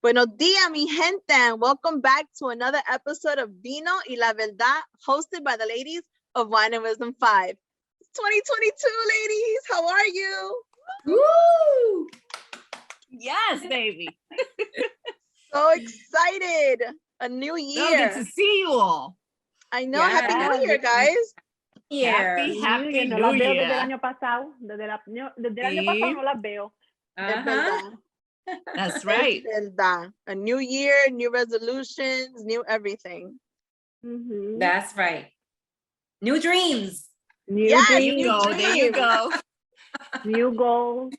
Buenos días, mi gente, and welcome back to another episode of Vino y la Verdad, hosted by the ladies of Wine and Wisdom 5. It's 2022, ladies. How are you? Woo! Yes, baby. So excited. A new year. So good to see you all. I know. Yes. Happy New Year, guys. Happy no New las veo Year. desde el año pasado. Desde el año pasado no las veo. Es verdad. That's right. Es verdad. A new year, new resolutions, new everything. Mm-hmm. That's right. New dreams. New dreams. There you go. New goals.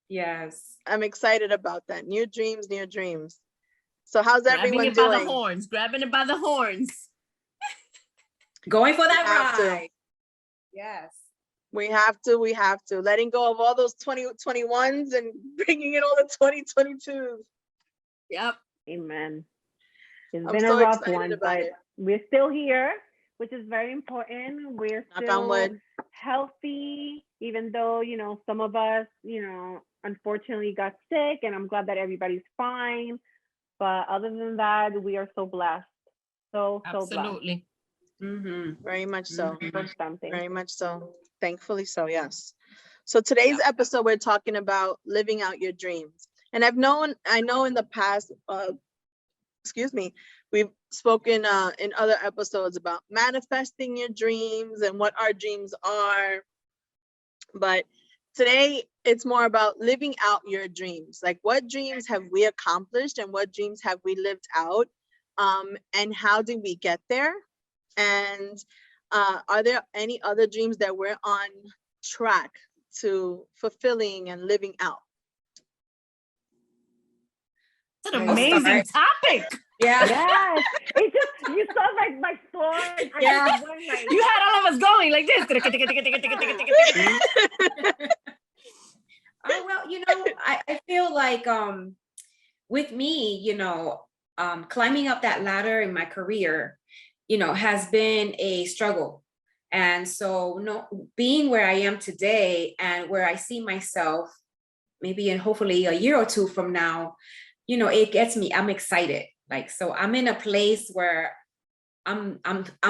Yes. I'm excited about that. New dreams, new dreams. So how's Grabbing everyone it doing? by the horns. Grabbing it by the horns. Going for that ride. Yes. We have to. Letting go of all those 2021s and bringing in all the 2022s. Yep. Amen. It's I'm been so a rough excited one, about but it. we're still here, which is very important. We're Knock on wood. still healthy, even though, some of us, unfortunately got sick, and I'm glad that everybody's fine. But other than that, we are so blessed. So blessed. Absolutely. Mm-hmm. Very much so. Bastante. Very much so. Thankfully so, yes. So today's episode, we're talking about living out your dreams. And I know in the past, we've spoken in other episodes about manifesting your dreams and what our dreams are. But today, it's more about living out your dreams. Like, what dreams have we accomplished and what dreams have we lived out? And how did we get there? And are there any other dreams that we're on track to fulfilling and living out? It's an amazing topic. Yeah. Yes. It's just, you saw like my sword. Yeah. You had all of us going like this. Oh, well, I feel like with me, climbing up that ladder in my career, has been a struggle. And so being where I am today and where I see myself maybe in hopefully a year or two from now, it gets me, I'm excited. Like, so I'm in a place where I'm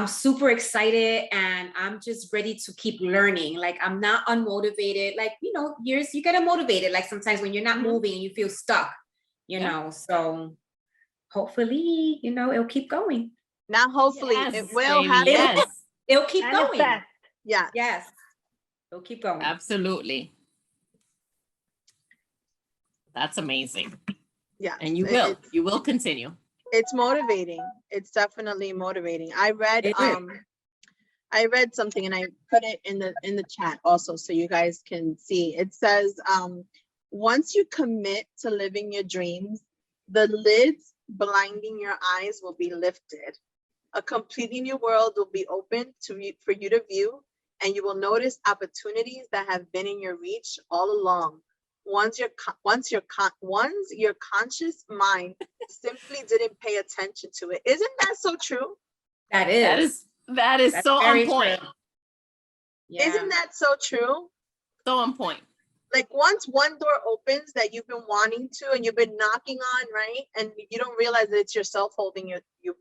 super excited and I'm just ready to keep learning. Like, I'm not unmotivated. Like, you get unmotivated. Like sometimes when you're not moving and you feel stuck, so hopefully, it'll keep going. Not hopefully, Yes, it will baby, happen. yes. It'll keep going. Yeah. Yes. It'll keep going. Absolutely. That's amazing. Yeah. And you will continue. It's motivating. It's definitely motivating. I read something and I put it in the chat also so you guys can see. It says, once you commit to living your dreams, the lids blinding your eyes will be lifted. A completely new world will be open for you to view, and you will notice opportunities that have been in your reach all along. Once your conscious mind simply didn't pay attention to it. Isn't that so true? That is so on point. Yeah. Isn't that so true? So on point. Like, once one door opens that you've been wanting to and you've been knocking on, right? And you don't realize that it's yourself holding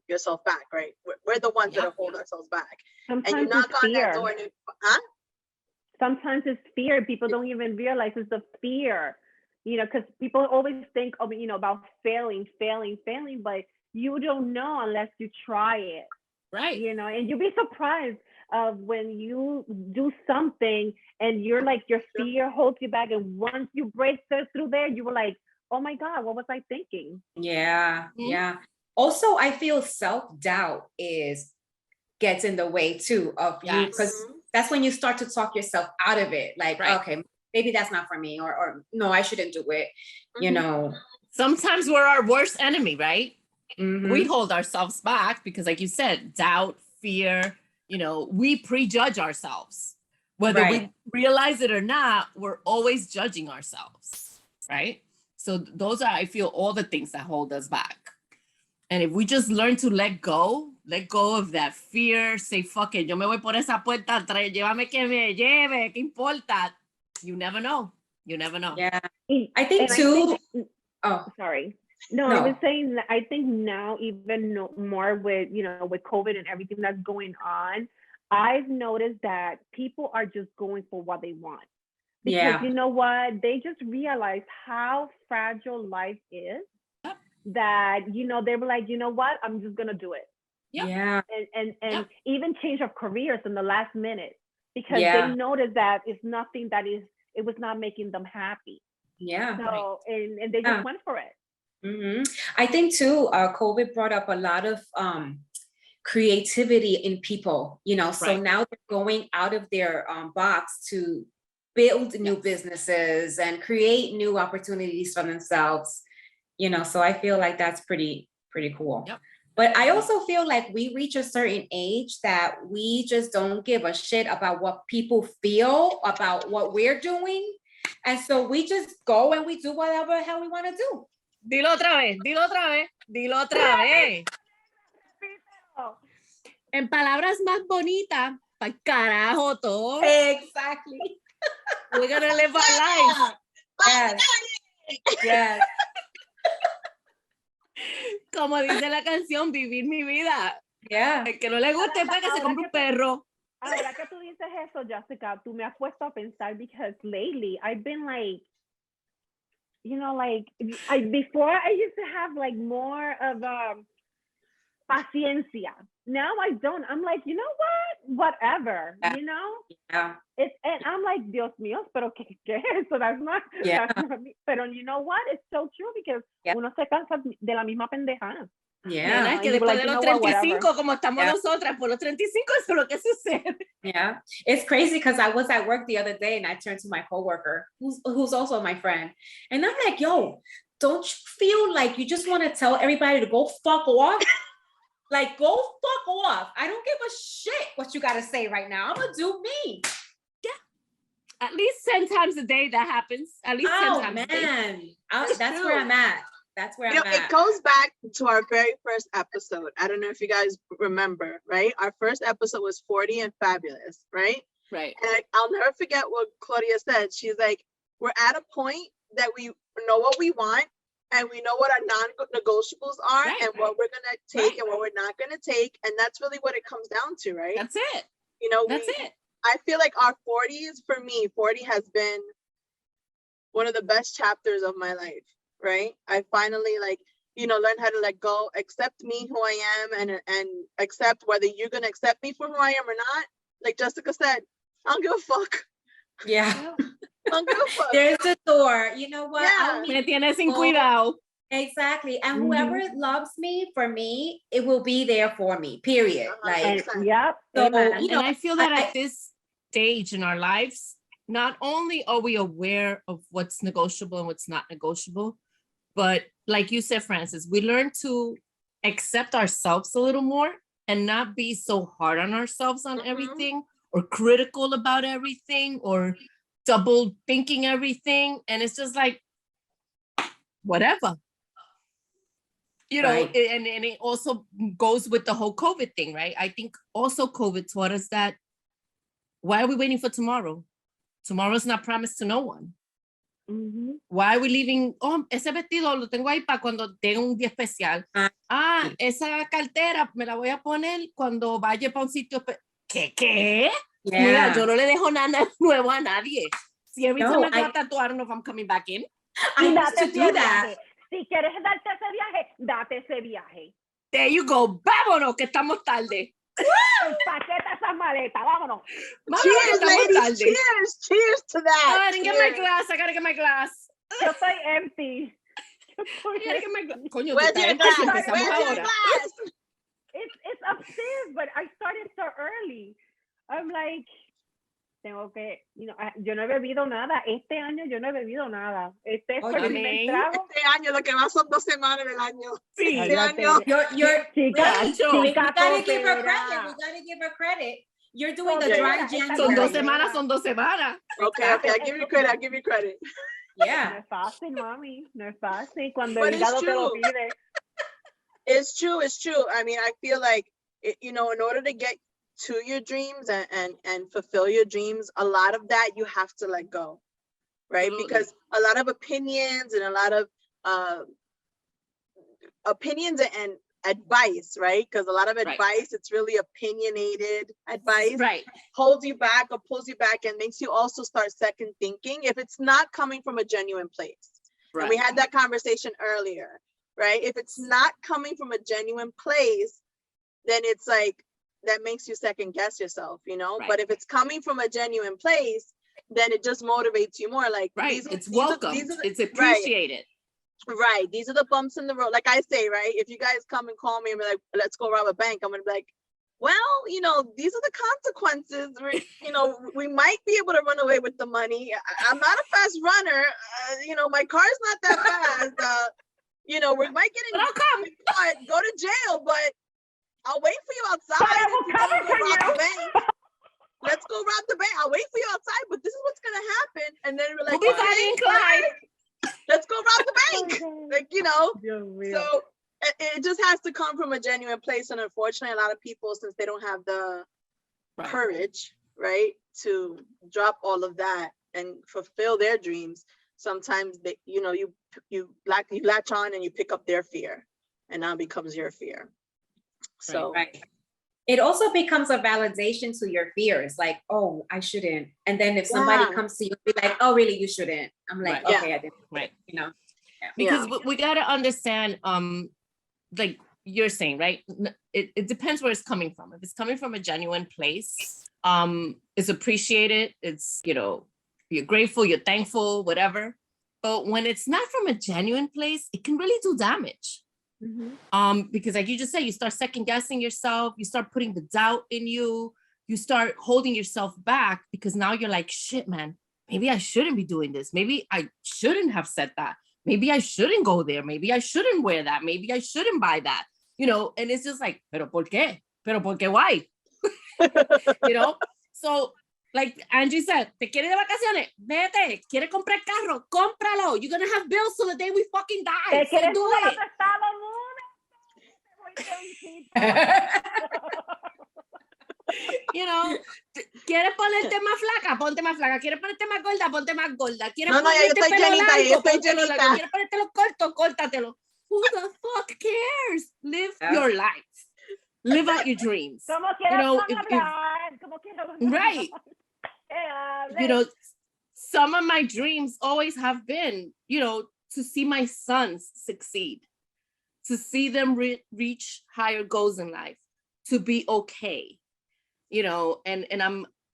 yourself back, right? We're the ones that hold ourselves back. Sometimes and you knock it's on fear. that door and Sometimes it's fear. People don't even realize it's the fear, because people always think, about failing, but you don't know unless you try it. Right. And you'll be surprised of when you do something and you're like, your fear holds you back. And once you break through there, you were like, oh my God, what was I thinking? Yeah. Mm-hmm. Yeah. Also, I feel self-doubt gets in the way too of you, because that's when you start to talk yourself out of it. Like, okay, maybe that's not for me, or no, I shouldn't do it. Sometimes we're our worst enemy, right? Mm-hmm. We hold ourselves back because, like you said, doubt, fear, we prejudge ourselves. Whether we realize it or not, we're always judging ourselves, right? So those are, I feel, all the things that hold us back. And if we just learn to let go of that fear, say, fuck it, yo me voy por esa puerta, llévame que me lleve, ¿qué importa? You never know. Yeah. I think too. Sorry. No, I No. was saying that I think now even more with, with COVID and everything that's going on, I've noticed that people are just going for what they want. Because Yeah. you know what? They just realize how fragile life is, that, they were like, you know what? I'm just gonna do it. Yep. Yeah. And even change of careers in the last minute, because they Yeah. noticed that it's nothing it was not making them happy. Yeah. So and they Yeah. just went for it. I think too, COVID brought up a lot of creativity in people, so Right. now they're going out of their box to build new Yes. businesses and create new opportunities for themselves, so I feel like that's pretty cool. Yep. But I also feel like we reach a certain age that we just don't give a shit about what people feel about what we're doing. And so we just go and we do whatever the hell we want to do. Dilo otra vez, dilo otra vez, dilo otra vez. En palabras más bonitas, pa'l carajo todo. Exactly. We're gonna live our life. Yes. Yes. Como dice la canción, vivir mi vida. Yeah. El que no le guste, pues que se compre un perro. Ahora que tú dices eso, Jessica, tú me has puesto a pensar, because lately I've been like, before I used to have like more of paciencia. Now I don't. I'm like, you know what? Whatever. Yeah. Yeah. And I'm like, Dios mío, pero qué es eso? That's not me. Pero you know what? It's so true, because uno se cansa de la misma pendejada. Yeah. Nena, es que you después like, de you los know what, 35, como estamos Yeah. nosotras, por los 35 eso es lo que sucede. Yeah. It's crazy because I was at work the other day and I turned to my coworker, who's also my friend. And I'm like, yo, don't you feel like you just want to tell everybody to go fuck off? Like, go fuck off. I don't give a shit what you got to say right now. I'm going to do me. At least 10 times a day that happens. At least 10 times a day. Man. That's true. where I'm at. That's where I'm It at. goes back to our very first episode. I don't know if you guys remember, right? Our first episode was 40 and Fabulous, right? Right. And I'll never forget what Claudia said. She's like, we're at a point that we know what we want, and we know what our non-negotiables are, Right, and what we're gonna take Right. and what we're not gonna take. And that's really what it comes down to, right? That's it. That's it. I feel like our 40s, for me, 40 has been one of the best chapters of my life, right? I finally learned how to let go, accept me who I am, and accept whether you're gonna accept me for who I am or not. Like Jessica said, I don't give a fuck. Yeah. I don't give a fuck. There's a door. You know what? Yeah. Me tienes sin cuidado. Exactly. And whoever loves me, for me, it will be there for me, period. Like, Yep. so, Amen. you know, And I feel that at this stage in our lives, not only are we aware of what's negotiable and what's not negotiable, but like you said, Francis, we learn to accept ourselves a little more and not be so hard on ourselves on everything, or critical about everything, or double thinking everything. And it's just like, whatever. You know, Right. and it also goes with the whole COVID thing, right? I think also COVID taught us that, why are we waiting for tomorrow? Tomorrow's not promised to no one. Why are we leaving? Oh, ese vestido lo tengo ahí para cuando tenga un día especial. Esa cartera me la voy a poner cuando vaya para un sitio. ¿Qué? Mira, yo no le dejo nada nuevo a nadie. Si every time I go a tatuar, I don't know if I'm coming back in. I used to do that. Si quieres darte ese viaje, date ese viaje. There you go. Vámonos, que estamos tarde. Paqueta esa maleta, vámonos. Cheers, ladies. Cheers to that. Oh, I didn't get my glass. I gotta get my glass. Yo estoy empty. I gotta get my glass. Coño, Where's tú your estás glass? empty, empezamos Where's your ahora. glass? It's upstairs, but I started so early. I'm like, tengo que, yo no he bebido nada. Este año yo no he bebido nada. Este es el primer trago. Este año, lo que va son 2 semanas del año. Sí. Este año. You're Chica, we gotta give her credit. We gotta give her credit. You're doing the dry January. Son 2 semanas, son 2 semanas. Okay, I give you credit. Yeah. No es fácil, mami. No es fácil. Cuando But el it's hígado te lo true. pide. It's true. I mean, I feel like, in order to get to your dreams and fulfill your dreams, a lot of that you have to let go, right? Absolutely. Because a lot of opinions and a lot of opinions and advice, right? Because a lot of advice, it's really opinionated advice, holds you back or pulls you back and makes you also start second thinking if it's not coming from a genuine place. And we had that conversation earlier, right? If it's not coming from a genuine place, then it's like, that makes you second guess yourself, you know? But if it's coming from a genuine place, then it just motivates you more. Like, it's welcome, it's appreciated. Right. These are the bumps in the road. Like I say, right? If you guys come and call me and be like, let's go rob a bank, I'm gonna be like, well, you know, these are the consequences. You know, we might be able to run away with the money. I'm not a fast runner. You know, my car's not that fast. You know, we might get in, go to jail, but I'll wait for you outside. Let's go rob the bank. I'll wait for you outside, but this is what's gonna happen. And then we're like, let's go rob the bank. Like, you know, so it just has to come from a genuine place. And unfortunately, a lot of people, since they don't have the courage, right, to drop all of that and fulfill their dreams, sometimes they, you know, you latch on and you pick up their fear, and now it becomes your fear. So it also becomes a validation to your fears, like, oh, I shouldn't. And then if somebody comes to you and be like, oh, really, you shouldn't. I'm like, okay, I didn't. You know, because we got to understand, like you're saying, right? It depends where it's coming from. If it's coming from a genuine place, it's appreciated. It's, you know, you're grateful, you're thankful, whatever. But when it's not from a genuine place, it can really do damage. Because like you just said, you start second guessing yourself, you start putting the doubt in you, you start holding yourself back because now you're like, shit, man, maybe I shouldn't be doing this. Maybe I shouldn't have said that. Maybe I shouldn't go there. Maybe I shouldn't wear that. Maybe I shouldn't buy that, you know? And it's just like, pero por qué? Pero por qué why? You know? So like Angie said, te quieres de vacaciones, vete. Quieres comprar carro, cómpralo. You're gonna have bills till the day we fucking die. So do it. You know, quieres ponerte más flaca, ponte más flaca. Quieres ponerte más gorda, ponte más gorda. Quieres ponerte pelo largo, póntelo largo. Quieres ponértelo corto, córtatelo. Who the fuck cares? Live your life. Live out your dreams. You know, right. You know, some of my dreams always have been, you know, to see my sons succeed, to see them reach higher goals in life, to be okay, you know, and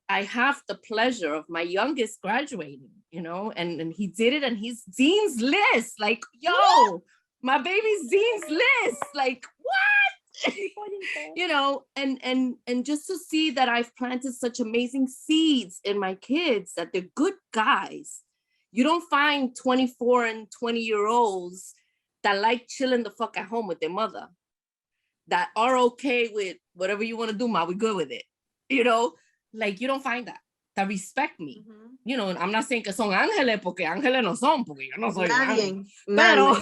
I have the pleasure of my youngest graduating, you know, and he did it, and he's Dean's List, like, yo, my baby's Dean's List, like, what? You know, and just to see that I've planted such amazing seeds in my kids, that they're good guys. You don't find 24 and 20-year-olds that like chilling the fuck at home with their mother, that are okay with whatever you want to do, ma, we good with it. You know, like, you don't find that respect me. You know, I'm not saying que son ángeles, porque ángeles no son, porque yo no soy ángel. Pero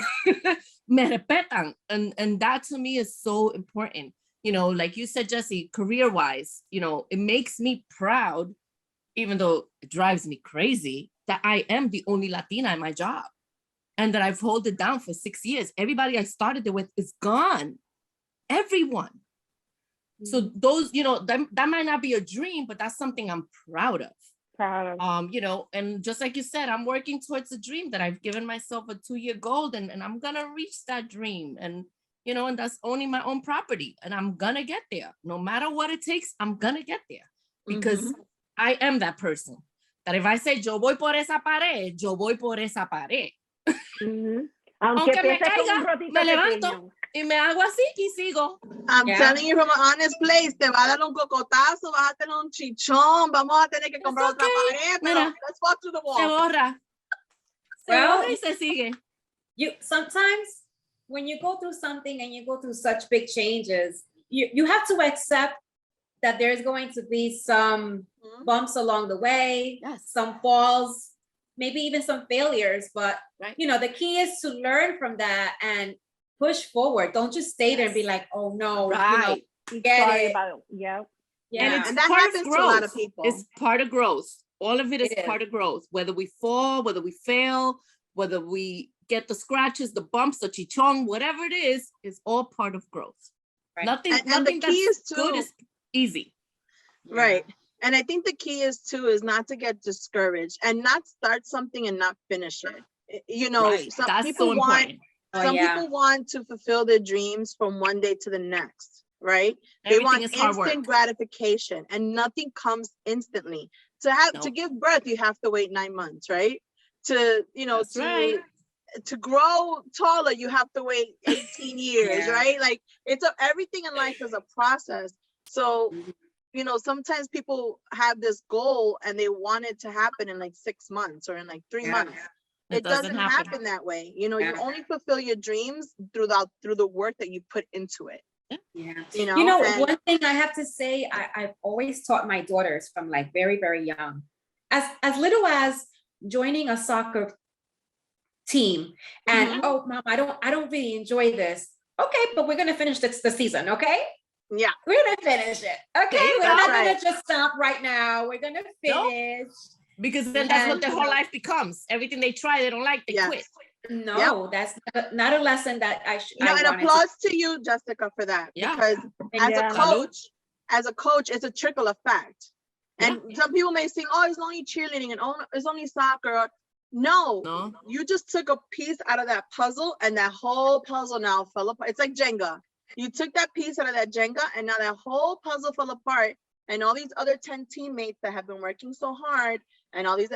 me respetan. And that to me is so important. You know, like you said, Jesse, career-wise, you know, it makes me proud, even though it drives me crazy, that I am the only Latina in my job. And that I've held it down for 6 years. Everybody I started it with is gone. Everyone. So those, you know, that might not be a dream, but that's something I'm proud of. You know, and just like you said, I'm working towards a dream that I've given myself a 2-year goal, and I'm gonna reach that dream. And, you know, and that's owning my own property. And I'm gonna get there. No matter what it takes, I'm gonna get there. Because I am that person. That if I say, yo voy por esa pared, yo voy por esa pared. Aunque me caiga, me levanto y me hago así y sigo. I'm telling you from an honest place, te va a dar un cocotazo, vas a tener un chichón, vamos a tener que comprar otra pared, pero let's walk through the wall. Se borra. Se borra y se sigue. You sometimes when you go through something and you go through such big changes, you have to accept that there's going to be some bumps along the way, some falls, maybe even some failures, but you know, the key is to learn from that and push forward. Don't just stay there and be like, oh no, you know, get it. Yeah. And it's and that part happens of growth. to a lot of people. It's part of growth. All of it is part of growth. Whether we fall, whether we fail, whether we get the scratches, the bumps, the chichón, whatever it is all part of growth. Right. Nothing, And the nothing key that's is good to- is easy. Right. And I think the key is too, is not to get discouraged and not start something and not finish it. You know, Right. some That's people so want, important. Oh, some yeah. people want to fulfill their dreams from one day to the next, right? They Everything want is hard work. instant gratification and nothing comes instantly. To Nope. give birth, you have to wait 9 months, right? To, you know, That's right. to grow taller, you have to wait 18 years, Yeah. right? Like everything in life is a process. So, you know, sometimes people have this goal and they want it to happen in like 6 months or in like 3 Yeah. months. It doesn't happen that way. You know, you Yeah. only fulfill your dreams through the work that you put into it. Yeah. You know, You know, and- one thing I have to say, I've always taught my daughters from like very, very young, as little as joining a soccer team and Mhm. oh mom, I don't really enjoy this. Okay, but we're gonna finish the season, okay? Yeah. We're gonna finish it. Okay, There you we're go. not Right. gonna just stop right now. We're gonna Nope. finish. Because then that's what And, their you whole know- life becomes. Everything they try, they don't like, they Yes. quit. No, that's not a lesson that I should. You know, I and wanted to- applause to you, Jessica, for that. Yeah. Because as Yeah. a coach, it's a trickle effect. And some people may think, oh, it's only cheerleading and oh, it's only soccer. No, No. you just took a piece out of that puzzle and that whole puzzle now fell apart. It's like Jenga. You took that piece out of that Jenga and now that whole puzzle fell apart. And all these other 10 teammates that have been working so hard and all these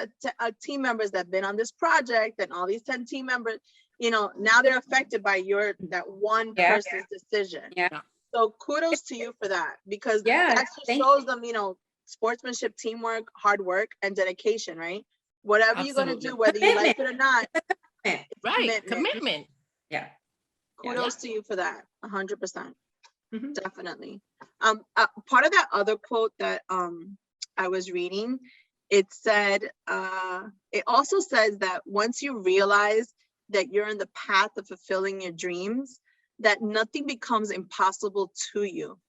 team members that have been on this project and all these 10 team members, you know, now they're affected by that one Yeah. person's decision. Yeah. So kudos to you for that, because Yeah, that just thank shows them, you know, sportsmanship, teamwork, hard work, and dedication, right? Whatever you're gonna Absolutely. do, whether you like it or not, it's Right. commitment. Commitment. Yeah. Kudos to you for that, 100%. Mhm. Definitely. Part of that other quote that I was reading, it said, it also says that once you realize that you're in the path of fulfilling your dreams, that nothing becomes impossible to you.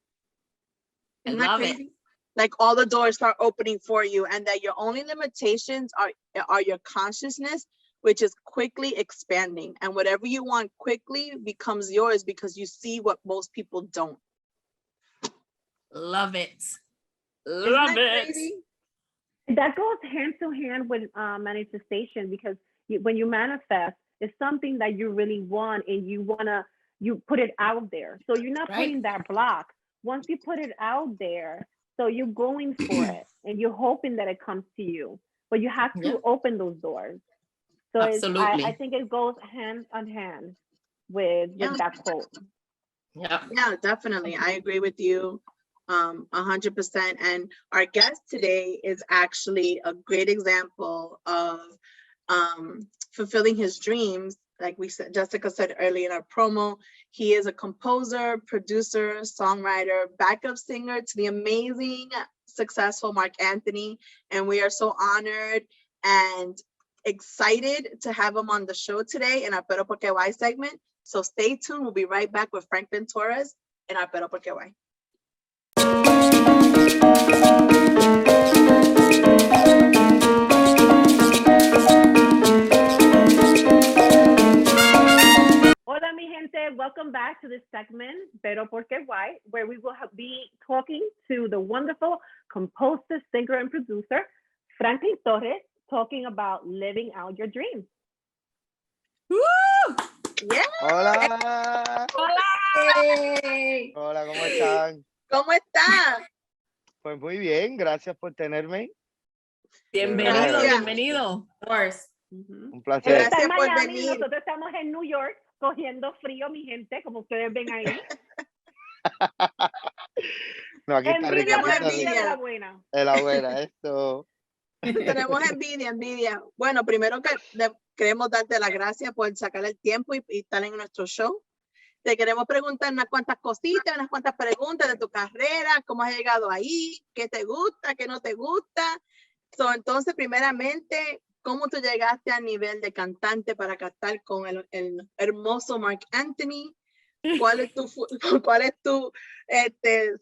I Isn't that love it. crazy? Like all the doors start opening for you, and that your only limitations are your consciousness, which is quickly expanding. And whatever you want quickly becomes yours because you see what most people don't. Love it. Isn't Love that it. crazy? That goes hand to hand with manifestation, because when you manifest, it's something that you really want and you put it out there. So you're not Right. putting that block. Once you put it out there, so you're going for it and you're hoping that it comes to you, but you have to Yeah. open those doors. So Absolutely. I think it goes hand on hand with Yeah. that quote. Yeah. Yeah, definitely. I agree with you 100%. And our guest today is actually a great example of fulfilling his dreams. Like we said, Jessica said earlier in our promo, he is a composer, producer, songwriter, backup singer to the amazing, successful Mark Anthony. And we are so honored and excited to have him on the show today in our Pero Porque Why segment. So stay tuned. We'll be right back with Franklin Torres in our Pero Porque Why. Hola, mi gente. Welcome back to this segment, Pero Porque Why, where we will be talking to the wonderful composer, singer, and producer, Franklin Torres, talking about living out your dreams. Woo! Yeah. Hola, Yay. hola, ¿cómo están? ¿Cómo está? Pues muy bien, gracias por tenerme. Bienvenido, Gracias. bienvenido. Of course. Mhm. Un Él placer. está en Gracias por Miami, venir. nosotros estamos en New York, cogiendo frío, mi gente, como ustedes ven ahí. No, aquí está rico, Envidia, aquí pero está envidia rico. de la buena. Es la buena, esto. Tenemos envidia. Bueno, primero que queremos darte las gracias por sacar el tiempo y estar en nuestro show. Te queremos preguntar unas cuantas cositas, unas cuantas preguntas de tu carrera, cómo has llegado ahí, qué te gusta, qué no te gusta. Entonces, primeramente, ¿cómo tú llegaste a nivel de cantante para cantar con el hermoso Mark Anthony? ¿Cuál es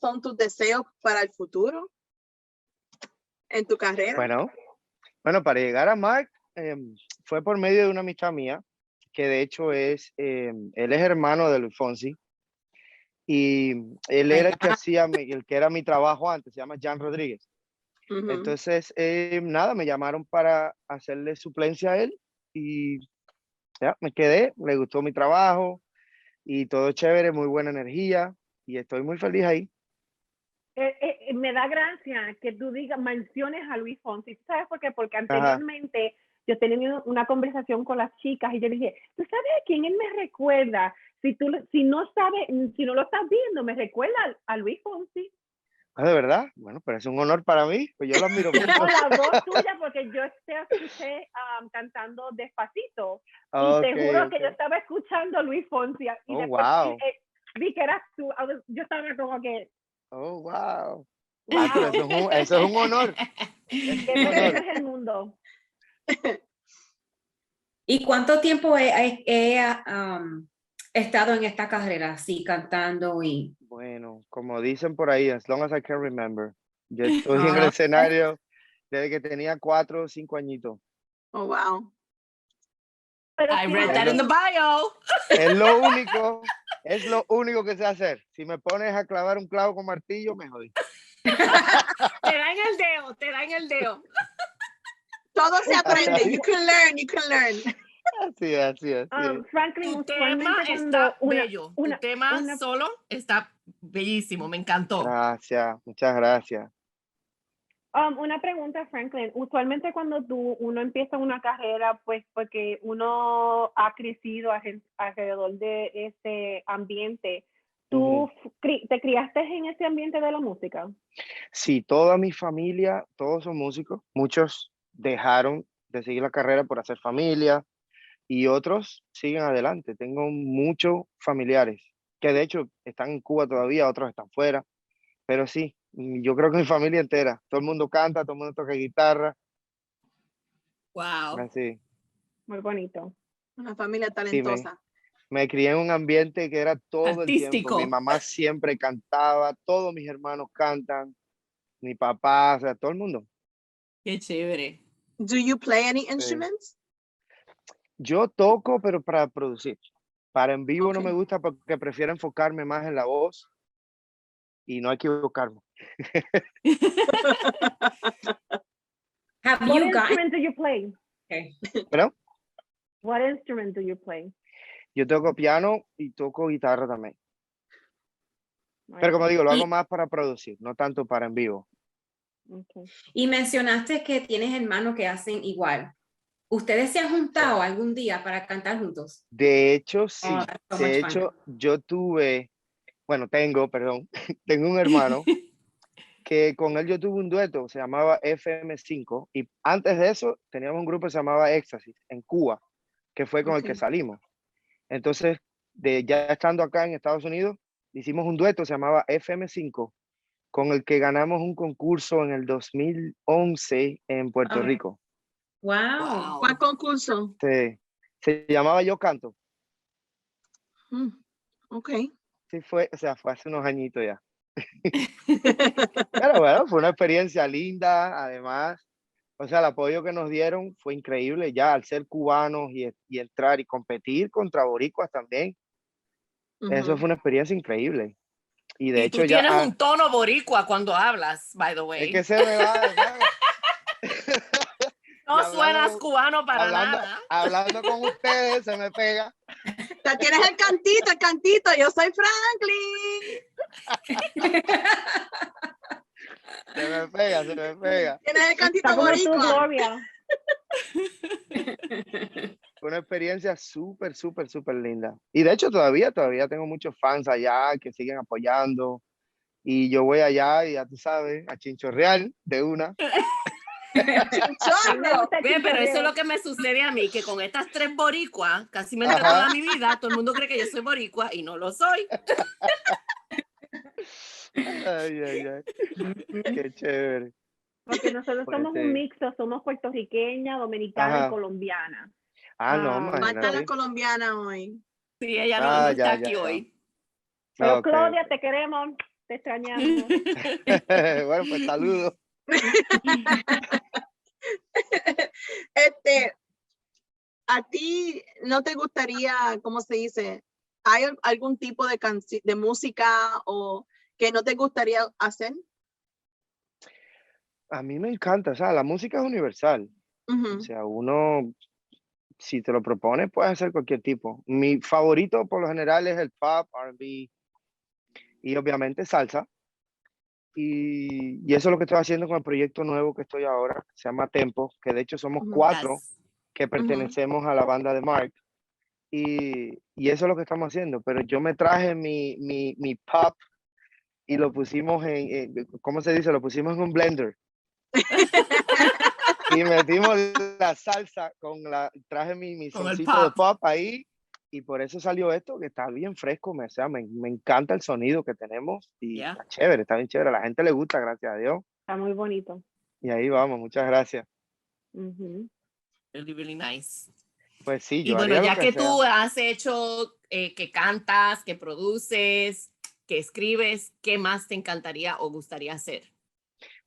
son tus deseos para el futuro en tu carrera? Bueno, para llegar a Mark fue por medio de una amistad mía. que de hecho es, él es hermano de Luis Fonsi, y él era el que hacía, el que era mi trabajo antes, se llama Jan Rodríguez. Ujú. Entonces, nada, me llamaron para hacerle suplencia a él y ya, me quedé, le gustó mi trabajo y todo chévere, muy buena energía y estoy muy feliz ahí. Me da gracia que tú digas, menciones a Luis Fonsi. ¿Sabes por qué? Porque Ajá. anteriormente yo tenía una conversación con las chicas y yo le dije, ¿tú sabes a quién él me recuerda? Si no lo estás viendo, me recuerda a Luis Fonsi. Ah, ¿de verdad? Bueno, pero es un honor para mí, pues yo lo admiro mucho. No, la voz tuya, porque yo te escuché cantando Despacito. Y te juro que yo estaba escuchando a Luis Fonsi. Y después wow. vi que eras tú. Yo estaba como que, Oh, wow. wow, Ah, pero eso es un honor. Es qué un honor. pequeño es el mundo. ¿Y cuánto tiempo he estado en esta carrera, así cantando y... Bueno, como dicen por ahí, as long as I can remember. Yo estoy en el Ah, escenario desde que tenía 4 o 5 añitos. Oh, wow. Pero I read siempre that in the bio. Es lo único que sé hacer. Si me pones a clavar un clavo con martillo, me jodí. Te dan el dedo, te dan el dedo. Todo se aprende. You can learn, you can learn. Así es, así es. Franklin, Tu tema usualmente está cuando bello. Tu tema solo está bellísimo, me encantó. Gracias, muchas gracias. una pregunta, Franklin. Usualmente cuando uno empieza una carrera, pues porque uno ha crecido alrededor de ese ambiente, ¿tú te criaste en ese ambiente de la música? Sí, toda mi familia, todos son músicos. Muchos dejaron de seguir la carrera por hacer familia y otros siguen adelante. Tengo muchos familiares que de hecho están en Cuba todavía, otros están fuera, pero sí, yo creo que mi familia entera, todo el mundo canta, todo el mundo toca guitarra, Wow. así. Muy bonito. Una familia Sí, talentosa. me crié en un ambiente que era todo el tiempo. Mi Artístico. mamá siempre cantaba, todos mis hermanos cantan, mi papá, o sea, todo el mundo. Qué chévere. Do you play any instruments? Yo toco, pero para producir. Para en vivo no Okay. me gusta porque prefiero enfocarme más en la voz y no equivocarme. Have What you gotten... instrument do you play? Okay. ¿Pero? What instrument do you play? Yo toco piano y toco guitarra también. Pero como digo, lo hago más para producir, no tanto para en vivo. Okay. Y mencionaste que tienes hermanos que hacen igual. ¿Ustedes se han juntado algún día para cantar juntos? De hecho, sí. Oh, that's so De much hecho, tengo un hermano que con él yo tuve un dueto, se llamaba FM5, y antes de eso teníamos un grupo que se llamaba Éxtasis en Cuba, que fue con el que Okay. salimos. Entonces, ya estando acá en Estados Unidos, hicimos un dueto, se llamaba FM5, con el que ganamos un concurso en el 2011 en Puerto fun. Rico. Wow. ¿Cuál concurso? Se llamaba Yo Canto. Okay. Sí, fue hace unos añitos ya. Pero bueno, fue una experiencia linda, además, o sea, el apoyo que nos dieron fue increíble ya al ser cubanos y entrar y competir contra boricuas también. Eso fue una experiencia increíble. Y de Y hecho tú ya... tienes un tono boricua cuando hablas, by the way. Es que se me va, ¿sabes? No suenas cubano para nada. Hablando con ustedes se me pega. Ya tienes el cantito. Yo soy Franklin. Se me pega. Tienes el cantito Está como tú, boricua. Gloria. Fue una experiencia súper, súper, súper linda. Y de hecho todavía tengo muchos fans allá que siguen apoyando. Y yo voy allá y ya tú sabes, a chinchorreal de una. Chinchorro. Ve, pero eso es lo que me sucede a mí, que con estas 3 boricuas, casi me entra toda mi vida, todo el mundo cree que yo soy boricua y no lo soy. Ay. Qué chévere. Porque nosotros Pues somos sí. un mixto, somos puertorriqueña, dominicana Ajá. y colombiana. No, Ah, Falta la imagínate. colombiana hoy. Sí, ella no está aquí Ya. hoy. Pero Ok. Claudia, te queremos, te extrañamos. Bueno, pues saludos. ¿A ti no te gustaría, cómo se dice, hay algún tipo de música o que no te gustaría hacer? A mí me encanta, o sea, la música es universal. O Ujú, sea, uno, si te lo propone, puedes hacer cualquier tipo. Mi favorito por lo general es el pop, R&B y obviamente salsa. Y eso es lo que estoy haciendo con el proyecto nuevo que estoy ahora, que se llama Tempo, que de hecho somos ujú, 4 Yes. que ujú. pertenecemos a la banda de Mark. Y eso es lo que estamos haciendo. Pero yo me traje mi pop y lo pusimos ¿cómo se dice? Lo pusimos en un blender. Y metimos la salsa traje mi Con el soncito de pop. pop ahí y por eso salió esto que está bien fresco, o sea, me encanta el sonido que tenemos y Yeah. está chévere, está bien chévere, a la gente le gusta, gracias a Dios. Está muy bonito. Y ahí vamos, muchas gracias. Ujú. Really, really nice. Pues sí, Y yo bueno, haría lo ya que que sea. tú has hecho, que cantas, que produces, que escribes, ¿qué más te encantaría o gustaría hacer?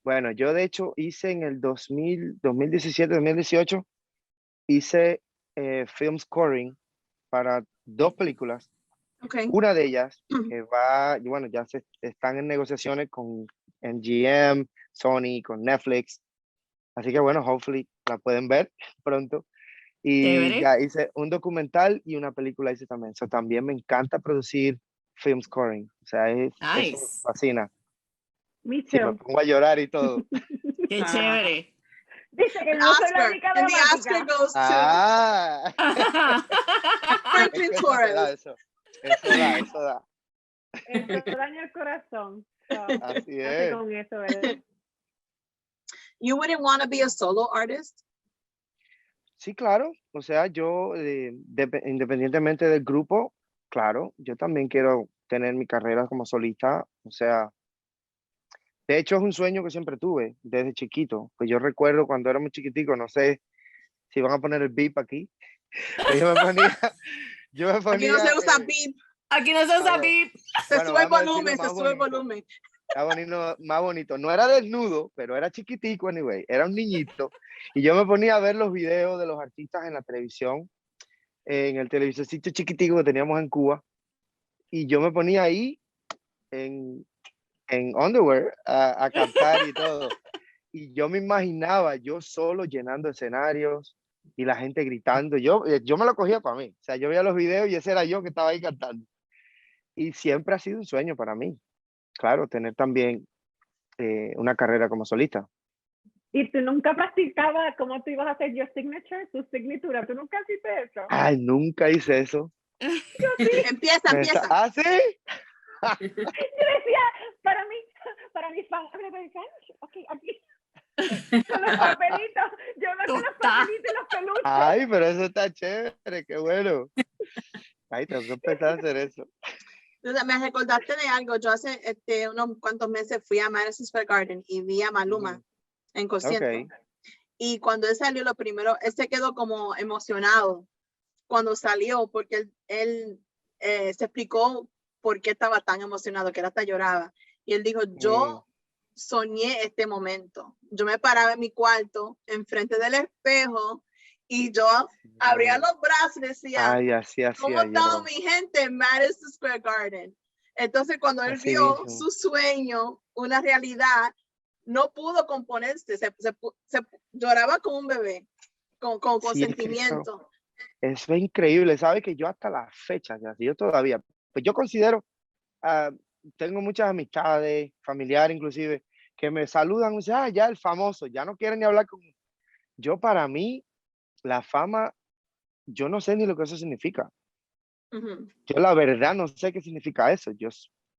Bueno, yo de hecho hice en el 2017, 2018, hice film scoring para 2 películas. Okay. Una de ellas que va, y bueno, ya se están en negociaciones con MGM, Sony, con Netflix. Así que bueno, hopefully la pueden ver pronto. Y Chévere. ya hice un documental y una película hice también. So, también me encanta producir film scoring. O sea, eso me Nice. fascina. Me Sí, me too. pongo a llorar y todo. Qué Ah, chévere. Dice que An no soy la Oscar, única and the Oscar dramática. goes to Ah, es Franklin que eso se da, Torres. eso. Eso da, eso da. Eso daña el corazón. So, Así hace es. con eso, ¿verdad? You wouldn't want to be a solo artist? Sí, claro. O sea, yo, independientemente del grupo, claro, yo también quiero tener mi carrera como solista. O sea, de hecho es un sueño que siempre tuve desde chiquito. Pues yo recuerdo cuando era muy chiquitico, no sé si van a poner el beep aquí, pero yo me Aquí no ponía, se usa beat, Aquí no se usa bueno, beep. se bueno, sube vamos a decirlo volumen, se más sube bonito. volumen. Está bonito, más bonito. No era desnudo, pero era chiquitico, anyway. Era un niñito. Y yo me ponía a ver los videos de los artistas en la televisión, en el televisorcito chiquitico que teníamos en Cuba. Y yo me ponía ahí en, en underwear a cantar y todo. Y yo me imaginaba yo solo llenando escenarios y la gente gritando. Yo me lo cogía para mí. O sea, yo veía los videos y ese era yo que estaba ahí cantando. Y siempre ha sido un sueño para mí. Claro, tener también una carrera como solista. Y tú nunca practicabas cómo tú ibas a hacer your signature, tu signatura. Tú nunca hiciste eso. Ay, nunca hice eso. Yo sí. Empieza, empieza. ¿Ah, sí? Yo decía, para mi fan, ok, aquí. Con los papelitos. Yo no con los Total. papelitos y los peluches. Ay, pero eso está chévere, qué bueno. Ay, tengo que empezar a hacer eso. Entonces, me recordaste de algo. Yo hace unos cuantos meses fui a Madison Square Garden y vi a Maluma en concierto. Ok. Y cuando él salió, lo primero, él se quedó como emocionado cuando salió, porque él se explicó por qué estaba tan emocionado, que él hasta lloraba. Y él dijo, yo soñé este momento. Yo me paraba en mi cuarto, enfrente del espejo, y yo abría los brazos y decía, Ay, así ¿cómo hacía estaba yo. mi gente en Madison Square Garden? Entonces, cuando él Así vio mismo. su sueño, una realidad, no pudo componerse, se lloraba como un bebé, con Sí, es que sentimiento. eso es increíble. Sabes que yo hasta la fecha, ya, yo todavía, pues yo considero, ah, tengo muchas amistades, familiares inclusive, que me saludan y dicen, ah, ya el famoso, ya no quieren ni hablar conmigo. Yo para mí, la fama, yo no sé ni lo que eso significa. Ujú. Yo la verdad no sé qué significa eso.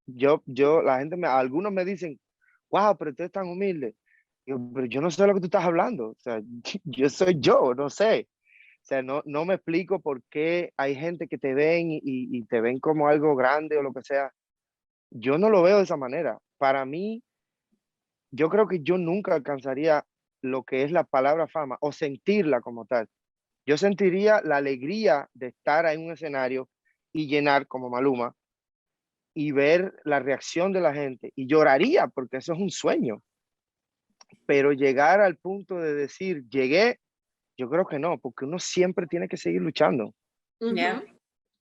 La gente algunos me dicen, wow, pero tú eres tan humilde. Pero yo no sé lo que tú estás hablando. O sea, yo soy yo, no sé. O sea, no me explico por qué hay gente que te ven y te ven como algo grande o lo que sea. Yo no lo veo de esa manera. Para mí, yo creo que yo nunca alcanzaría lo que es la palabra fama o sentirla como tal. Yo sentiría la alegría de estar en un escenario y llenar como Maluma y ver la reacción de la gente y lloraría porque eso es un sueño. Pero llegar al punto de decir, llegué Yo creo que no, porque uno siempre tiene que seguir luchando. Yeah.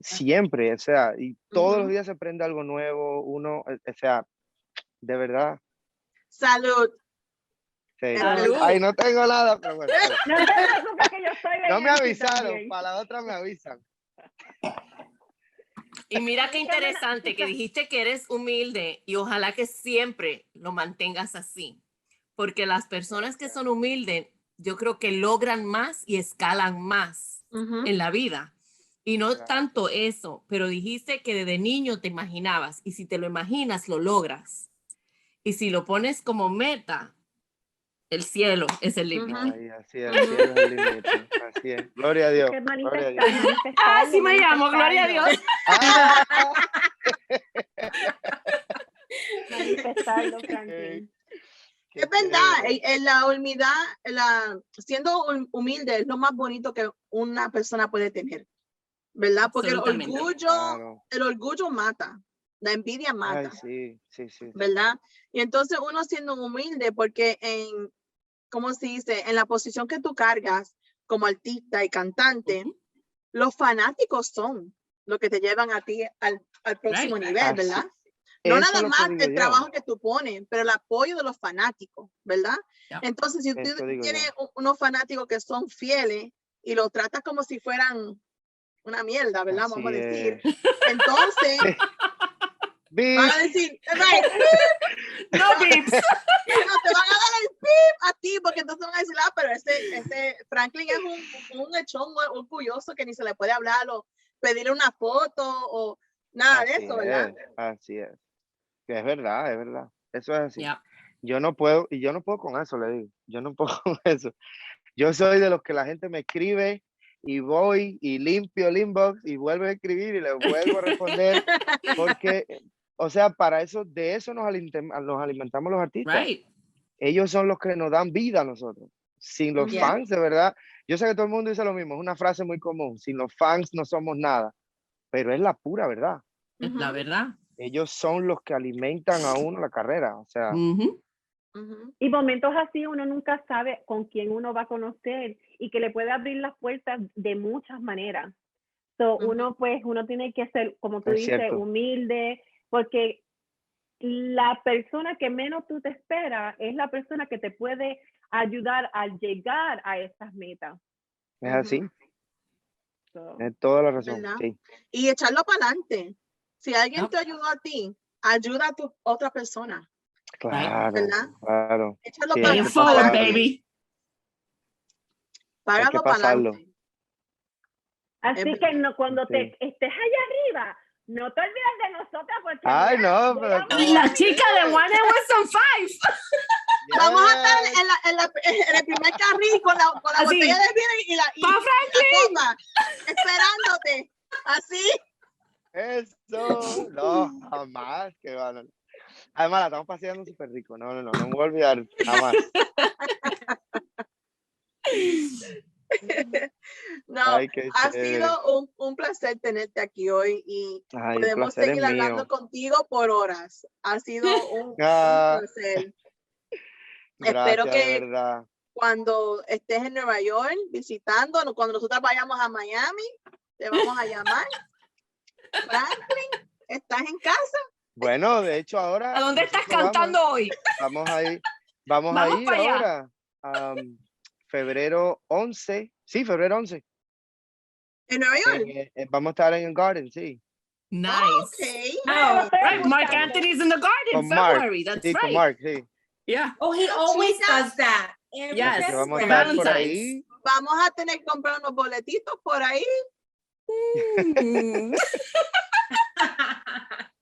Siempre, o sea, y todos los Ujú. días se aprende algo nuevo, uno, o sea, de verdad. Salud. Sí. Es Salud. verdad. Ay, no tengo nada, pero bueno. Pero No te preocupes que yo estoy no me bebiendo avisaron, también. para la otra me avisan. Y mira qué Es que, nena, interesante tú que dijiste que eres humilde y ojalá que siempre lo mantengas así, porque las personas que son humildes, yo creo que logran más y escalan más Ujú. en la vida. Y no Claro. tanto eso, pero dijiste que desde niño te imaginabas y si te lo imaginas, lo logras. Y si lo pones como meta, el cielo es el límite. Ujú. Ay, así es, el Ujú. cielo es el límite. Así es. Gloria a Dios. que Gloria a Dios. Ah, manifestarlo, sí me llamo, gloria a manifestarlo, Dios. Ah, manifestarlo, Ey, Franklin. qué Es verdad, chévere. en la humildad, siendo humilde es lo más bonito que una persona puede tener, ¿verdad? Porque Absolutamente. Claro. el orgullo mata, la envidia Ay, mata, sí, sí, sí, sí. ¿verdad? Y entonces uno siendo humilde, porque ¿cómo se dice? En la posición que tú cargas como artista y cantante, Ujú. los fanáticos son lo que te llevan a ti al próximo Right. nivel, Así, ¿verdad? No eso nada es lo que más digo el yo. trabajo que tú pones, pero el apoyo de los fanáticos, ¿verdad? Yeah. Entonces, si tú Eso digo tienes yo. unos fanáticos que son fieles y los tratas como si fueran una mierda, ¿verdad? Así Vamos a decir. es. Entonces, van Beep. a decir, right, No beeps. no, te van a dar el pip a ti, porque entonces van a decir, pero ese Franklin es un echón muy orgulloso que ni se le puede hablar o pedirle una foto o nada de Así eso, ¿verdad? es. Así es. Que es verdad, es verdad. Eso es así. Yeah. Yo no puedo, y yo no puedo con eso, le digo. Yo no puedo con eso. Yo soy de los que la gente me escribe y voy y limpio el inbox y vuelvo a escribir y le vuelvo a responder porque, o sea, para eso, de eso nos alimentamos los artistas. Right. Ellos son los que nos dan vida a nosotros. Sin los Ujú. fans, de verdad, yo sé que todo el mundo dice lo mismo, es una frase muy común, sin los fans no somos nada, pero es la pura verdad. Es la Ujú. verdad. Ellos son los que alimentan a uno la carrera, o sea, Ujú. Ujú. Y momentos así uno nunca sabe con quién uno va a conocer y que le puede abrir las puertas de muchas maneras. So, Ujú. uno tiene que ser, como tú es dices, cierto. humilde, porque la persona que menos tú te esperas es la persona que te puede ayudar a llegar a esas metas. Es así, So, es toda la razón, ¿Verdad? sí. Y echarlo para adelante. Si alguien Yep. te ayudó a ti, ayuda a tu otra persona, Claro, ¿verdad? claro. Échalo Sí, para Pay hay it que forward, pasarlo, baby. hay que págalo para pasarlo. adelante. así Es que verdad. no, cuando Sí. te estés allá arriba, no te olvides de nosotras porque Ay, mira, no, pero llegamos ¿cómo a La así? chica de One and with some five. Vamos a estar Yes. en el primer carril con la Así. botella de vino y la Pa' Franklin. copa, esperándote. Así. Eso, no, jamás que van. Además, la estamos paseando súper rico. No, no me voy a olvidar, jamás. No, Ay, qué ha chévere. sido un placer tenerte aquí hoy y Ay, el podemos placer es seguir hablando mío. contigo por horas. Ha sido un Ah, placer. Espero gracias, de que verdad. cuando estés en Nueva York visitando, cuando nosotros vayamos a Miami, te vamos a llamar. Franklin, ¿estás en casa? Bueno, de hecho, ¿A ahora dónde estás nosotros cantando hoy? vamos a ir, vamos a Vamos ir para allá. ahora. Febrero 11. Sí, febrero 11. ¿En Nueva York? Vamos a estar en el Garden, sí. Nice. Ok. Ah, lo estoy Right. Mark apuntando. Anthony's in the garden Con Mark. February. That's Sí, con right. Mark, sí. Yeah. Oh, he Bueno, always chicas, does that. Every Yes, Así que vamos a for estar por Valentine's. ahí. Vamos a tener que comprar unos boletitos por ahí. Mm.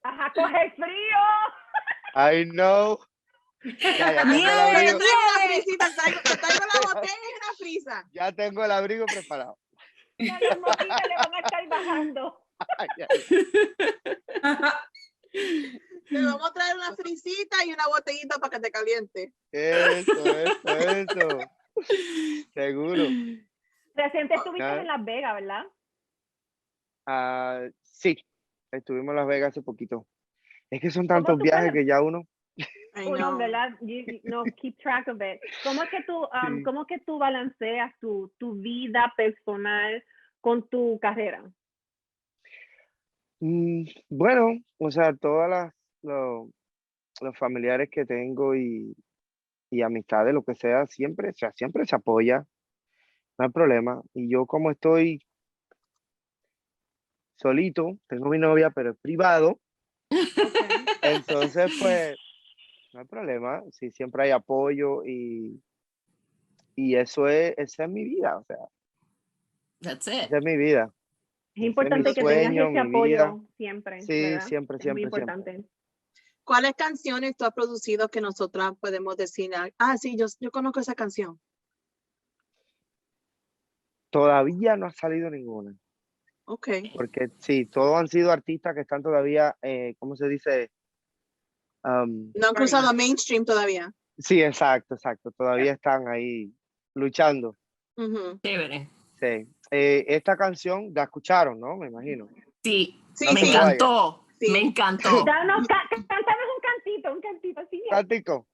Ajá, coge frío. I know. Ya tengo el Nieve, Yo te abrigo. traigo una nieve. frisita, te traigo la botella y una frisa. Ya tengo el abrigo preparado. Ya los moquitos le van a estar bajando. Ay, ay, ay. Te vamos a traer una frisita y una botellita para que te caliente. Eso. Seguro. Reciente estuviste Ah, en Las Vegas, ¿verdad? sí, estuvimos en Las Vegas hace poquito. Es que son ¿Cómo tantos tú viajes puedes? que ya uno. I uno, know. ¿verdad? You know, keep track of it. ¿Cómo es que tú, Sí. cómo que tú balanceas tu vida personal con tu carrera? Bueno, o sea, los familiares que tengo y amistades, lo que sea, siempre, o sea, siempre se apoya, no hay problema. Y yo como estoy solito, tengo mi novia, pero es privado, Okay. entonces pues no hay problema, sí, siempre hay apoyo y esa es mi vida, o sea, That's it. esa es mi vida, Es ese es mi importante que tengas sueño, ese mi vida, apoyo siempre, sí, ¿verdad? siempre, Es muy siempre, siempre. importante. ¿Cuáles canciones tú has producido que nosotras podemos decir? Sí, yo conozco esa canción. Todavía no ha salido ninguna, Ok. porque sí, todos han sido artistas que están todavía, ¿cómo se dice? No han cruzado a mainstream todavía. Sí, exacto, exacto. Todavía están ahí luchando. Ujú. Chévere. Sí. Esta canción la escucharon, ¿no? Me imagino. Sí, Sí, No me te sí, vayas. encantó. sí. Me encantó. Danos, cántanos un cantito, así. Tático,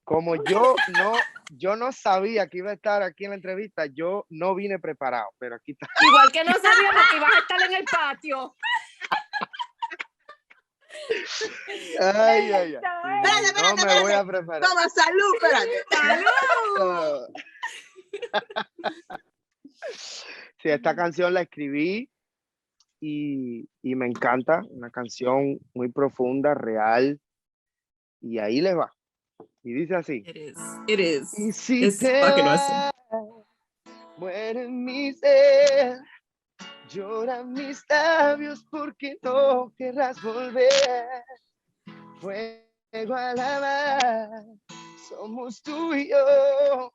como yo no sabía que iba a estar aquí en la entrevista, yo no vine preparado, pero aquí está. Igual que no sabíamos que ibas a estar en el patio. Ay, ay, ay. Espérate, Y no espérate, me voy a espérate. preparar. Toma, salud, espérate. ¡Salud! Sí, esta canción la escribí y me encanta. Una canción muy profunda, real. Y ahí les va. Y dice así. It is. It is. Y si It's te fucking vas, awesome. muere mi ser, lloran mis labios porque no querrás volver. Fuego a la mar, somos tú y yo.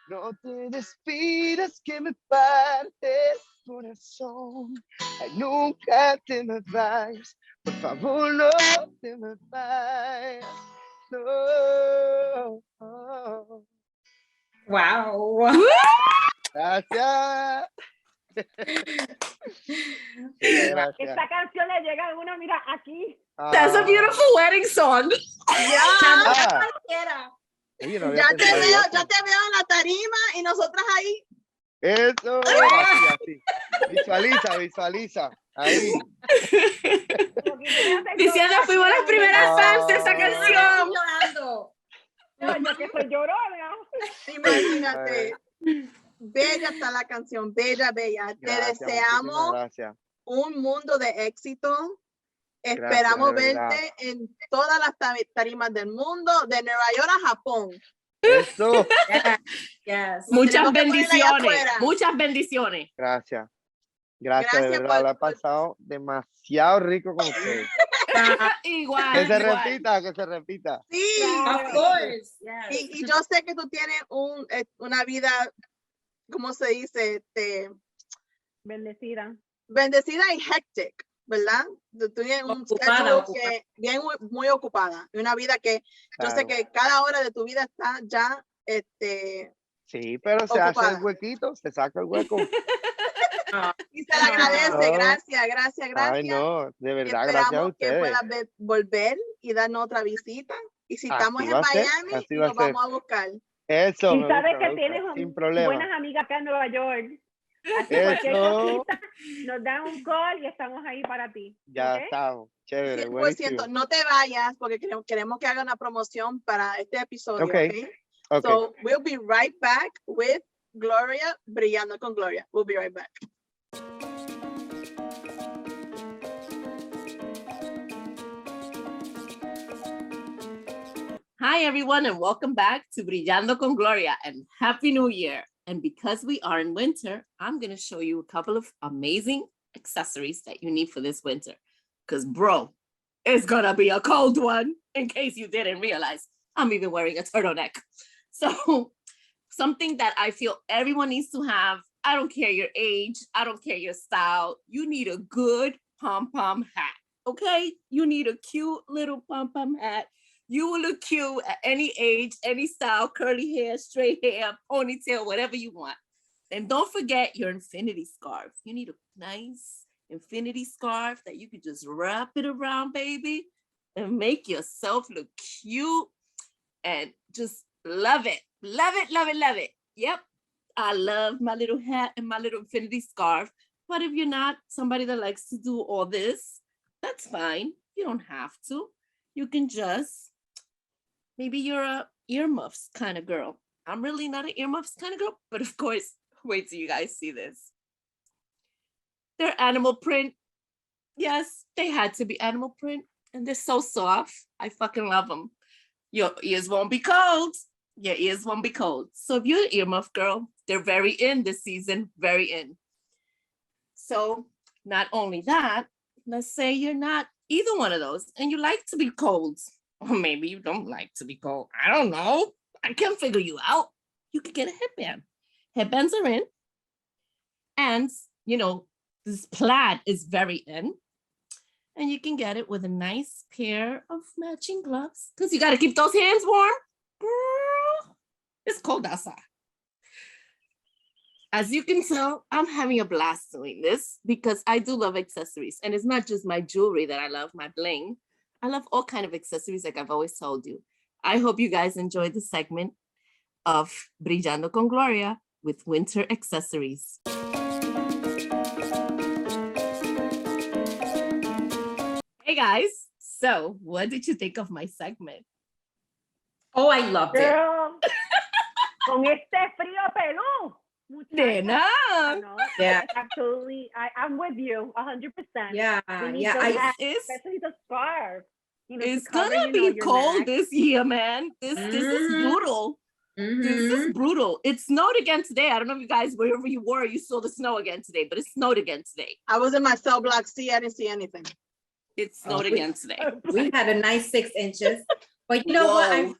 No te despidas que me partes corazón. Ay, nunca te me vayas, por favor no te me vayas. No. Wow. Gracias. Gracias. Esta canción le llega a uno, mira, aquí. That's a beautiful wedding song. Ya, Ah, Cualquiera. oye, no había ya te pensado en veo, eso. ya te veo en la tarima y nosotras ahí. Eso, así, así. Visualiza. Ahí. Lo que quiere hacer Diciendo llorar, fuimos las mira, primeras fans de esa Ah. canción. Llorando. no, yo que soy llorona. Imagínate. Bella está la canción, bella, bella. Te Gracias, deseamos muchísimas gracias. un mundo de éxito. Gracias, Esperamos de verdad. verte en todas las tarimas del mundo, de Nueva York a Japón. Eso. Yes. Muchas Tenemos que ponerla allá bendiciones. afuera. Muchas bendiciones. Gracias, de Gracias verdad, por- lo he pasado demasiado rico con ustedes. Igual. Que se igual. repita. Sí. Of course. Yes. Y yo sé que tú tienes una vida, ¿cómo se dice? Bendecida. Bendecida y hectic, ¿verdad? Tú tienes un Ocupada, schedule que bien muy ocupada. Una vida que yo sé Claro. que cada hora de tu vida está ya Sí, pero se hace el ocupada. huequito, se saca el hueco. Y se le agradece, No. gracias. Ay, no, de Y verdad, gracias a esperamos que ustedes. puedas volver y darnos otra visita. Y si estamos Así en va a ser, Miami, así va a nos ser. vamos a buscar. Eso, Y me sabes gusta, que me gusta, tienes sin problema. buenas amigas acá en Nueva York. Así cualquier Eso, cosita, nos dan un call y estamos ahí para ti. ya ¿ok? estamos, chévere, 100%, buenísimo. no te vayas porque queremos que haga una promoción para este episodio, Ok. ¿ok? Ok. So we'll be right back with Gloria, Brillando con Gloria. We'll be right back. Hi, everyone, and welcome back to Brillando con Gloria, and Happy New Year. And because we are in winter, I'm going to show you a couple of amazing accessories that you need for this winter. Because, bro, it's going to be a cold one, in case you didn't realize. I'm even wearing a turtleneck. So, something that I feel everyone needs to have, I don't care your age, I don't care your style, you need a good pom-pom hat, okay? You need a cute little pom-pom hat. You will look cute at any age, any style, curly hair, straight hair, ponytail, whatever you want. And don't forget your infinity scarf. You need a nice infinity scarf that you can just wrap it around, baby. and make yourself look cute and just love it. Love it, love it, love it. Yep. I love my little hat and my little infinity scarf. But if you're not somebody that likes to do all this, that's fine. You don't have to. You can just, maybe you're a earmuffs kind of girl. I'm really not an earmuffs kind of girl, but of course, wait till you guys see this. They're animal print. Yes, they had to be animal print, and they're so soft. I fucking love them. Your ears won't be cold. Your ears won't be cold. So if you're an earmuff girl, they're very in this season, very in. So not only that, let's say you're not either one of those and you like to be cold, or maybe you don't like to be cold. I don't know. I can figure you out. You could get a headband. Headbands are in. And, you know, this plaid is very in. And you can get it with a nice pair of matching gloves because you got to keep those hands warm. Girl, it's cold outside. As you can tell, I'm having a blast doing this because I do love accessories. And it's not just my jewelry that I love, my bling. I love all kinds of accessories like I've always told you. I hope you guys enjoyed the segment of Brillando con Gloria with winter accessories. Hey guys, so what did you think of my segment? Oh, I loved it. Girl, con este frío pelú. Nena. No, Yeah. absolutely. I'm with you 100%. Yeah, We need yeah. those hats, It's especially the scarf. You know, to it's cover, gonna you know, be your cold neck. this year, man. This is Mhm. brutal. This is brutal. It snowed again today. I don't know if you guys, wherever you were, you saw the snow again today, but it snowed again today. I was in my cell block C. I didn't see anything. It snowed again today. We had a nice 6 inches. But you know what? Whoa.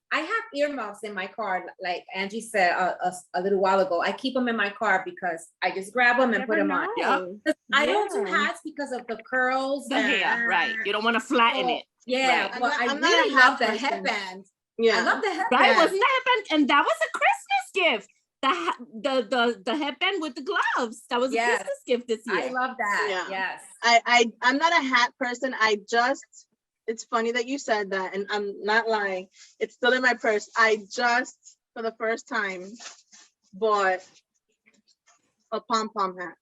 I have earmuffs in my car, like Angie said a little while ago. I keep them in my car because I just grab them and Never put them on. know. Yep. I don't do Yeah. hats because of the curls. The hair, right. You don't want to flatten it. Yeah, Right. but I'm I not really a hat love the person. headband. Yeah. I love the headband. Right? Wasn't that headband? And that was a Christmas gift. The headband with the gloves. That was a Yes. Christmas gift this year. I love that. Yeah. Yes. I'm not a hat person. It's funny that you said that, and I'm not lying. It's still in my purse. I just, for the first time, bought a pom-pom hat.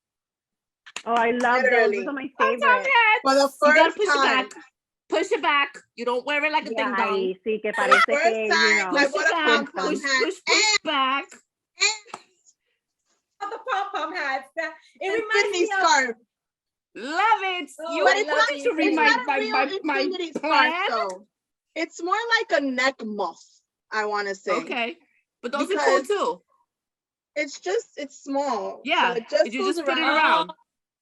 Oh, I love those. Literally. Those are my Pom-pom favorite. hats. For the You gotta first push it time. back. Push it back. You don't wear it like a Yeah, ding dong. ahí sí que For the parece first que, time, you know. I Push bought it a back. pom-pom Push, hat. push back. The pom-pom hats. It And reminds Sydney me of scarf. Love it. Oh, You I want love to it. read It's my not a real infinity scarf, plan? though. It's more like a neck muff, I want to say. Okay. But those are cool Because too. it's small. Yeah, So it just you goes just put it around. around.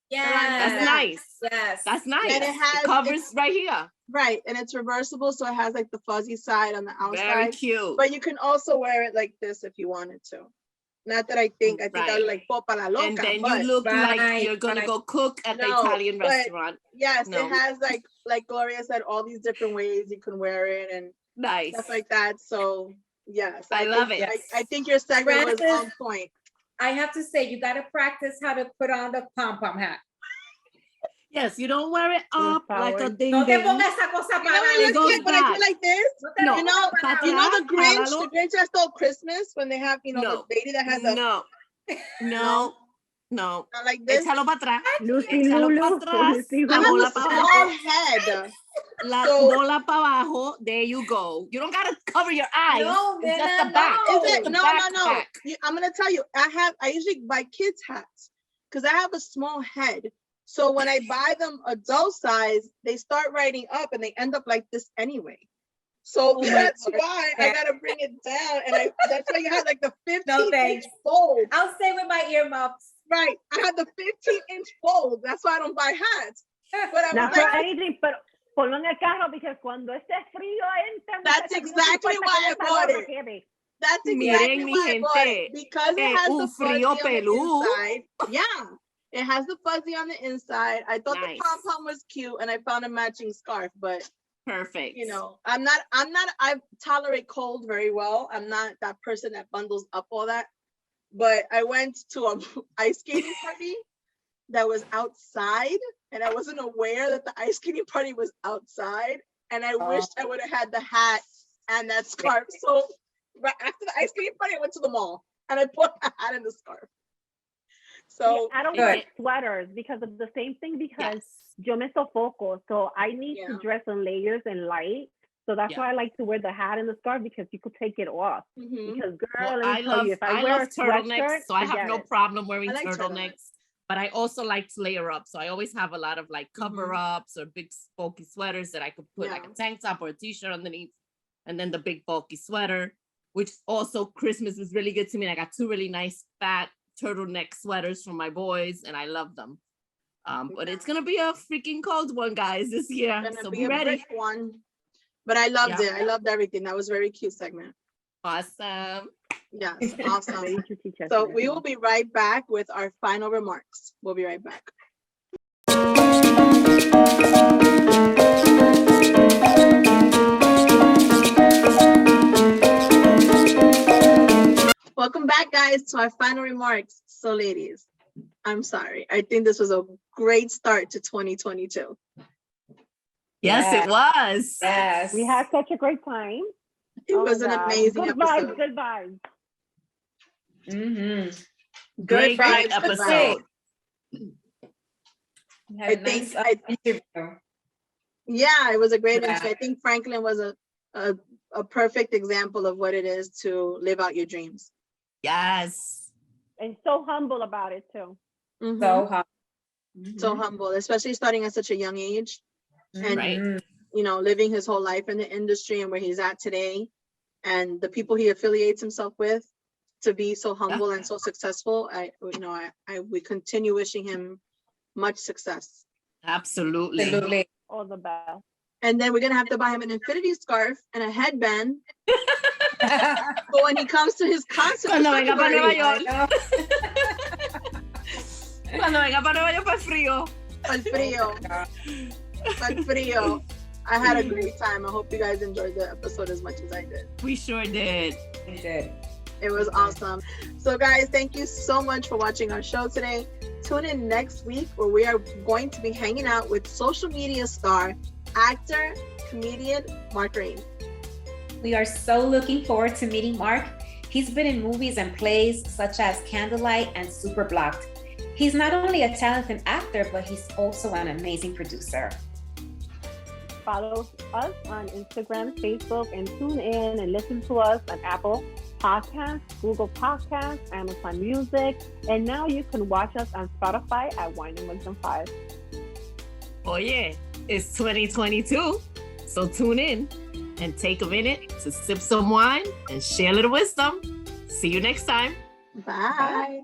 Yes. That's nice. Yes. That's nice. And it has- covers it's- right here. Right, and it's reversible, so it has like the fuzzy side on the Very outside. cute. But you can also wear it like this if you wanted to. Not that I think I Right. would like popa la loca, And then but you look like Right, you're gonna right. go cook at the No, Italian but- restaurant. yes, No. it has like Gloria said, all these different ways you can wear it and Nice. stuff like that. So yes, I love think, it. I think your segment was Francis- on point. I have to say, you got to practice how to put on the pom-pom hat. Yes, you don't wear it up like a favor. ding No te ding. pongas esa cosa You know what para it It looks goes like when I do back. like this? No te No. lo You know, pongas para you know Patea, the Grinch, jálalo. the Grinch that stole Christmas when they have, No. the lady that has a No. No. No. not like this. Échalo para atrás. Lucy Échalo Lulu. para atrás. Lucy La I have bola a para small abajo. head. La So- bola para abajo. There you go. You don't gotta cover your eyes. No, It's just nena, the back. no. Is it? The No. back. I'm gonna tell you. I usually buy kids hats because I have a small head. So when I buy them adult size, they start writing up and they end up like this anyway. So Oh my that's God. why I gotta bring it down, and that's why you have like the 15-inch thanks. fold. I'll stay with my earmuffs. Right, I have the 15-inch fold. That's why I don't buy hats. But I Not was for like, anything, pero ponlo en el carro because cuando esté frío entra. That's muchacha, no exactly importa why que I esa bought gorra it. quede. that's Miren, exactly mi why I bought it. gente, Because it has the un fuzzy frío on the pelú. inside. Yeah, it has the fuzzy on the inside. I thought Nice. the pom-pom was cute, and I found a matching scarf. But Perfect. I tolerate cold very well. I'm not that person that bundles up all that. But I went to a ice skating party that was outside, and I wasn't aware that the ice skating party was outside. and I wished I would have had the hat and that scarf. So right after the ice cream party, I went to the mall and I put a hat and the scarf. So I don't Good. wear sweaters because of the same thing, because yo me sofoco. So I need to dress in layers and light. So that's why I like to wear the hat and the scarf, because you could take it off. Because girl, Well, let me tell you, if I wear love a sweatshirt, turtlenecks, so I have forget no it. problem wearing I like turtlenecks. But I also like to layer up. So I always have a lot of like cover ups or big bulky sweaters that I could put like a tank top or a t-shirt underneath. And then the big bulky sweater, which also Christmas is really good to me. I got 2 really nice fat turtleneck sweaters for my boys and I love them. But it's gonna be a freaking cold one, guys, this year. So be ready. One. But I loved it. I loved everything. That was a very cute segment. Awesome. Yes, awesome. Ready to teach us So this. we will be right back with our final remarks. We'll be right back. Welcome back, guys, to our final remarks. So ladies, I'm sorry. I think this was a great start to 2022. Yes, it was. Yes. We had such a great time. It was an God. amazing Good episode. vibes, good vibes. Mm-hmm. Great vibes, good episode. I think yeah, it was a great interview. I think Franklin was a perfect example of what it is to live out your dreams. Yes. And so humble about it too. So humble, especially starting at such a young age, and Right. you know, living his whole life in the industry and where he's at today, and the people he affiliates himself with, to be so humble and so successful. We continue wishing him much success. Absolutely. Absolutely. All the best. And then we're gonna have to buy him an infinity scarf and a headband. But when he comes to his concert, Cuando venga para Nueva I York. Cuando venga para Nueva York, para el frío. Al frío. Al frío. I had a great time. I hope you guys enjoyed the episode as much as I did. We sure did. We did. It was awesome. So guys, thank you so much for watching our show today. Tune in next week where we are going to be hanging out with social media star, actor, comedian, Mark Rain. We are so looking forward to meeting Mark. He's been in movies and plays such as Candlelight and Super Blocked. He's not only a talented actor, but he's also an amazing producer. Follow us on Instagram, Facebook, and tune in and listen to us on Apple Podcasts, Google Podcasts, Amazon Music, and now you can watch us on Spotify at Wine and Wisdom 5. Oh yeah, it's 2022, so tune in and take a minute to sip some wine and share a little wisdom. See you next time. Bye.